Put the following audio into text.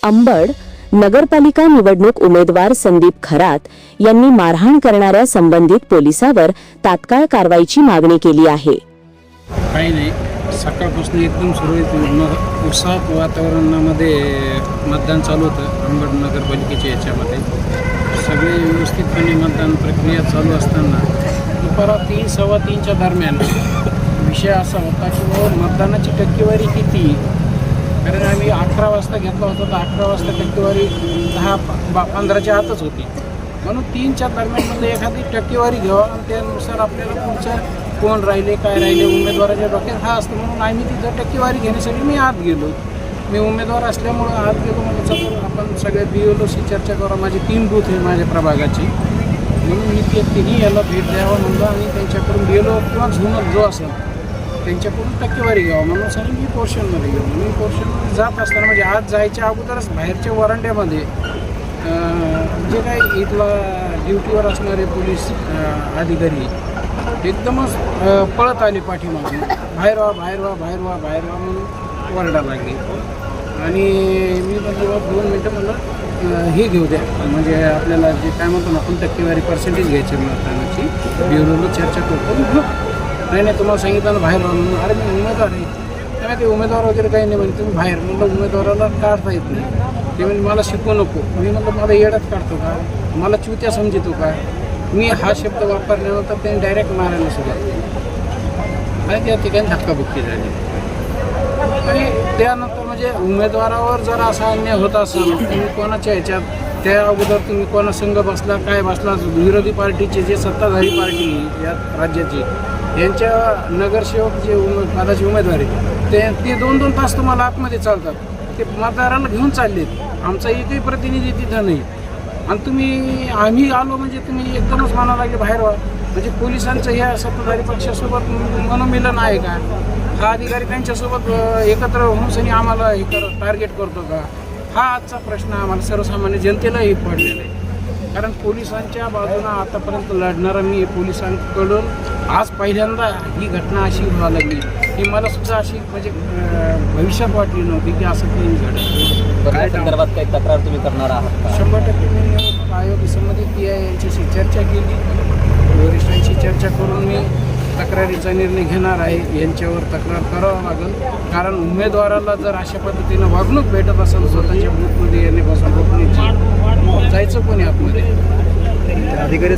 अंबड नगरपालिका निवडणूक उमेदवार संदीप खरात यांनी मारहाण करणाऱ्या संबंधित पोलिसावर तात्काळ कारवाईची मागणी केली आहे. काही नाही, सकाळपासून एकदम सुरळीत उत्साहात वातावरणामध्ये मतदान चालू होतं. अंबड नगरपालिकेच्या याच्यामध्ये सगळे व्यवस्थितपणे मतदान प्रक्रिया चालू असताना दुपारा 3, 3:15च्या दरम्यान विषय असा होता की मतदानाची टक्केवारी किती. कारण आम्ही 11 वाजता घेतला होता, तर 11 वाजता टक्केवारी 10-15च्या आतच होती. म्हणून 3च्या दरम्यानमध्ये एखादी टक्केवारी घ्यावा आणि त्यानुसार आपल्याला पुढचं कोण राहिले काय राहिले उमेदवाराच्या डोक्यात हा असतो. म्हणून आम्ही तिथं टक्केवारी घेण्यासाठी मी आत गेलो. मी उमेदवार असल्यामुळं आत गेलो. म्हणजे चला आपण सगळे BLOशी चर्चा करू. माझे 3 बूथ आहे माझ्या प्रभागाची, म्हणून मी तिन्ही याला भेट द्यावं म्हणलं आणि त्यांच्याकडून BLO किंवा झोनल जो असेल त्यांच्याकडून टक्केवारी घ्यावं म्हणून सांगून मी पोर्शनमध्ये गेलो. मी पोर्शनमध्ये जात असताना म्हणजे आज जायच्या अगोदरच बाहेरच्या वरांड्यामध्ये जे काही इथला ड्युटीवर असणारे पोलीस अधिकारी एकदमच पळत आले पाठीमागून, बाहेर व्हा बाहेर व्हा बाहेर व्हा बाहेर व्हा म्हणून वरडा लागली. आणि मी म्हणलं 2 मिनटं म्हणलं हे घेऊ द्या, म्हणजे आपल्याला जे काय म्हणतो ना आपण टक्केवारी पर्सेंटेज घ्यायची मतदानाची ब्युरोला चर्चा करतो. नाही तुम्हाला सांगितलं ना बाहेर व्हा म्हणून. अरे मी उमेदवार आहे, त्यामुळे ते उमेदवार वगैरे काही नाही म्हणे तुम्ही बाहेर. म्हणलं उमेदवाराला काढता येत नाही. ते म्हणजे मला शिकवू नको. मी म्हणलं मला येड्यात काढतो का, मला चुत्या समजतो का. मी हा शब्द वापरल्यानंतर त्यांनी डायरेक्ट मारायला सुरुवात केली आणि त्या ठिकाणी धक्काबुक्की झाली. आणि त्यानंतर म्हणजे उमेदवारावर जर असा अन्याय होत असेल तुम्ही कोणाच्या ह्याच्यात त्या अगोदर तुम्ही कोणा संघ बसला काय बसला, विरोधी पार्टीचे जे सत्ताधारी पार्टी या राज्याची यांच्या नगरसेवक जे पदाचे उमेदवार आहेत ते 2-2 तास तुम्हाला आतमध्ये चालतात. ते मतदारांना घेऊन चाललेत. आमचा एकही प्रतिनिधी तिथं नाही. आणि आम्ही आलो म्हणजे तुम्ही एकदमच म्हणायला लागले बाहेर व्हा. म्हणजे पोलिसांचं ह्या सत्ताधारी पक्षासोबत मनोमिलन आहे का. हा अधिकारी त्यांच्यासोबत एकत्र होऊन सनी आम्हाला हे टार्गेट करतो का. हा आजचा प्रश्न आम्हाला सर्वसामान्य जनतेलाही पडलेला आहे. कारण पोलिसांच्या बाजूनं आतापर्यंत लढणारा मी पोलिसांकडून आज पहिल्यांदा ही घटना अशी व्हायला लागली की मला सुद्धा अशी म्हणजे भविष्यात वाटली नव्हती की असं काही घडेल. काय संदर्भात काही तक्रार तुम्ही करणार आहात? 100% मी निवडणूक आयोग संबंधित PI यांच्याशी चर्चा केली. वरिष्ठांशी चर्चा करून मी तक्रारीचा निर्णय घेणार आहे. यांच्यावर तक्रार करावं लागेल. कारण उमेदवाराला जर अशा पद्धतीनं वागणूक भेटत असेल स्वतःच्या बूथमध्ये येण्यापासून रोखण्याची, जायचं कोणी आतमध्ये. अधिकारी